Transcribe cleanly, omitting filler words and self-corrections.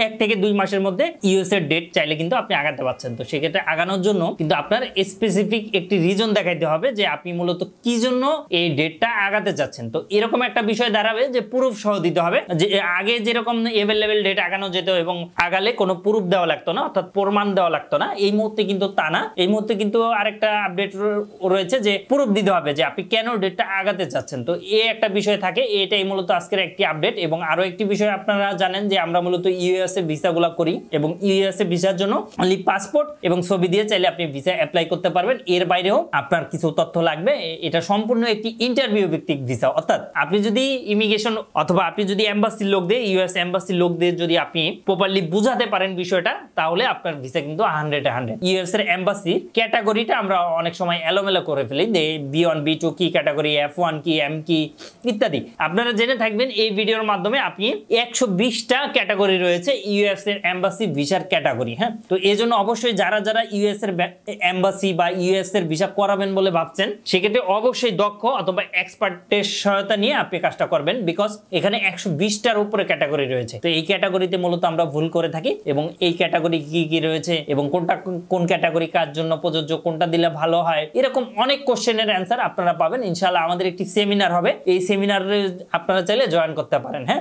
1 থেকে 2 মাসের মধ্যে ইউএস এর ডেট চাইলে কিন্তু আপনি আগাতে পারছেন। তো সেক্ষেত্রে আগানোর জন্য কিন্তু আপনার স্পেসিফিক একটি রিজন দেখাইতে হবে যে আপনি মূলত কি জন্য এই ডেটটা আগাতে চাচ্ছেন। তো এরকম একটা বিষয় দাঁড়াবে যে প্রুফ সহ দিতে হবে, যে আগে যেরকম এভেলেবেল ডেট আগানো যেত এবং আগালে কোনো প্রুফ দেওয়া লাগতো না, অর্থাৎ প্রমাণ দেওয়া লাগতো না। এই মুহূর্তে কিন্তু তা না, এই মুহূর্তে কিন্তু আরেকটা আপডেট রয়েছে যে প্রুফ দিতে হবে যে আপনি কেন ডেটটা আগাতে চাচ্ছেন। তো এই একটা বিষয় থাকে, এটাই মূলত আজকের একটি আপডেট। এবং আরো একটি বিষয় আপনারা জানেন যে আমরা মূলত ইউএস এ ভিসাগুলো করি এবং ইউএস এ ভিসার জন্য অনলি পাসপোর্ট এবং ছবি দিয়ে চাইলে আপনি ভিসা অ্যাপ্লাই করতে পারবেন। এর বাইরেও আপনার কিছু তথ্য লাগবে। এটা সম্পূর্ণ একটি ইন্টারভিউ ভিত্তিক ভিসা, অর্থাৎ আপনি যদি ইমিগ্রেশন অথবা আপনি যদি এম্বাসির লোক দিয়ে ইউএস এম্বাসির লোক দিয়ে যদি আপনি প্রপারলি বুঝাতে পারেন বিষয়টা, তাহলে আপনার ভিসা কিন্তু 100 ইউএস এর এম্বাসি ক্যাটাগরিটা আমরা অনেক সময় এলোমেলো করে ফেলি যে B1 B2 কি ক্যাটাগরি, F1 কি, M কি ইত্যাদি। আপনারা জেনে থাকবেন এই ভিডিওর মাধ্যমে আপনি 120টা ক্যাটাগরি রয়েছে ইউএস এর এম্বাসি ভিসার ক্যাটাগরি। হ্যাঁ, তো এই জন্য অবশ্যই যারা ইউএস এর এম্বাসি বা ইউএস এর ভিসা করাবেন বলে ভাবছেন, সেক্ষেত্রে অবশ্যই দক্ষ অথবা এক্সপার্টের সহায়তা নিয়ে আপনি কাজটা করবেন, বিকজ এখানে 120টার উপরে ক্যাটাগরি রয়েছে। তো এই ক্যাটাগরিতে মূলত আমরা ভুল করে থাকি এবং এই ক্যাটাগরি কি কি রয়েছে এবং কোন ক্যাটাগরি কার জন্য প্রযোজ্য, কোনটা দিলে ভালো হয়, এরকম অনেক কোশ্চেনের অ্যান্সার আপনারা পাবেন ইনশাআল্লাহ। আমাদের একটি সেমিনার হবে, এই সেমিনারে আপনারা চাইলে জয়েন করতে পারেন। হ্যাঁ।